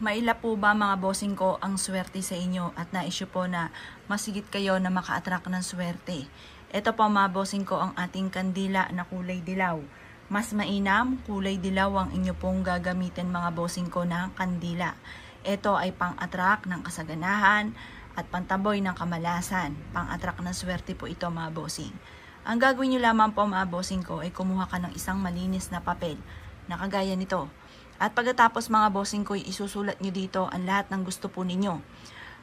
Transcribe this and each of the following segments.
Maila po ba mga bossing ko ang swerte sa inyo at naisyo po na masigit kayo na maka-attract ng swerte? Ito po mga bossing ko ang ating kandila na kulay dilaw. Mas mainam, kulay dilaw ang inyo pong gagamitin mga bossing ko na kandila. Ito ay pang-attract ng kasaganahan at pantaboy ng kamalasan. Pang-attract ng swerte po ito mga bossing. Ang gagawin nyo lamang po mga bossing ko ay kumuha ka ng isang malinis na papel na kagaya nito. At pagkatapos mga bossing ko, isusulat nyo dito ang lahat ng gusto po ninyo.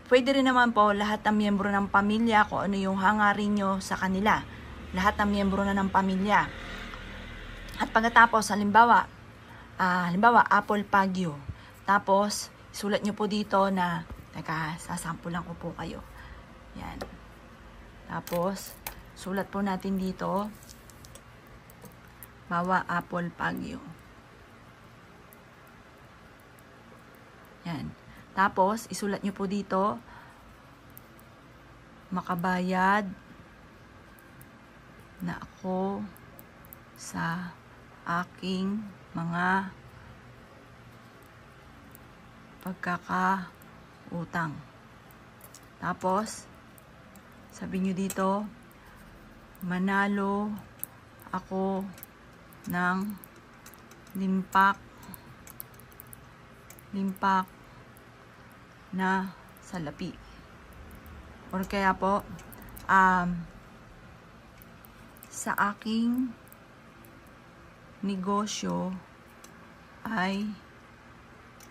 Pwede rin naman po lahat ng miyembro ng pamilya kung ano yung hangarin nyo sa kanila. Lahat ng miyembro na ng pamilya. At pagkatapos, halimbawa apple pagyo. Tapos, sulat nyo po dito na, sasampulan ko po kayo. Yan. Tapos, sulat po natin dito, bawa apple pagyo. Yan. Tapos, isulat nyo po dito, makabayad na ako sa aking mga pagkakautang. Tapos, sabi nyo dito, manalo ako ng limpak na salapi. Or kaya po, sa aking negosyo ay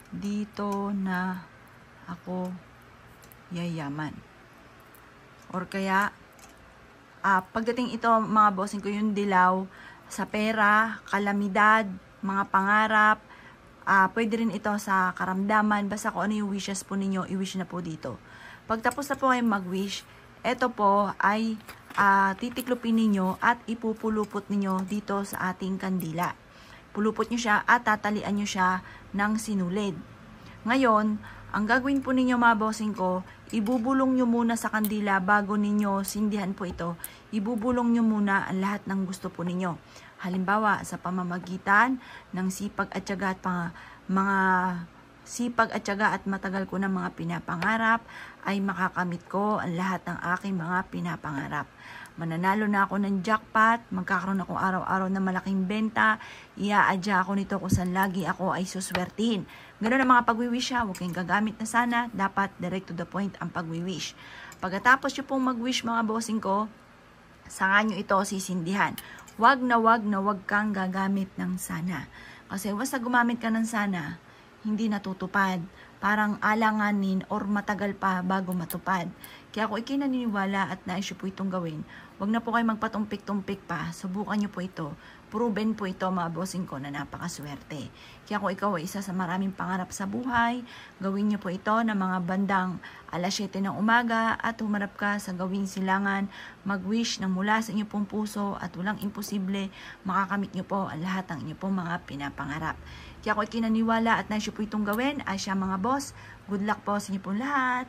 dito na ako yayaman. Or kaya, pagdating ito mga bossing ko, yung dilaw, sa pera, kalamidad, mga pangarap, pwede rin ito sa karamdaman, basta kung ano yung wishes po ninyo, i-wish na po dito. Pagtapos na po kayo mag-wish, ito po ay titiklopin ninyo at ipupulupot ninyo dito sa ating kandila. Pulupot nyo siya at tatalian nyo siya ng sinulid. Ngayon, ang gagawin po ninyo mga bossing ko, ibubulong nyo muna sa kandila bago ninyo sindihan po ito. Ibubulong nyo muna ang lahat ng gusto po ninyo. Halimbawa, sa pamamagitan ng sipag at tiyaga at matagal ko ng mga pinapangarap, ay makakamit ko ang lahat ng aking mga pinapangarap. Mananalo na ako ng jackpot, magkakaroon ako araw-araw ng malaking benta, iaadya ako nito kung saan lagi ako ay suswertihin. Ganun ang mga pag-wish ha, huwag kayong gagamit na sana, dapat direct to the point ang pag-wish. Pagkatapos nyo pong mag-wish mga bossing ko, saka nyo ito sisindihan. Wag na wag kang gagamit ng sana. Kasi basta gumamit ka ng sana, hindi natutupad. Parang alanganin or matagal pa bago matupad. Kaya kung ikinaniniwala at naisyo po itong gawin, wag na po kayo magpatumpik-tumpik pa. Subukan nyo po ito. Proven po ito mga bossing ko na napakaswerte. Kaya kung ikaw ay isa sa maraming pangarap sa buhay, gawin nyo po ito na mga bandang alas 7 ng umaga at humarap ka sa gawing silangan, mag-wish ng mula sa inyo pong puso at walang imposible, makakamit nyo po ang lahat ng inyo pong mga pinapangarap. Kaya kung ikinaniwala at naisyo po itong gawin, ay siya mga boss, good luck po sa inyo pong lahat.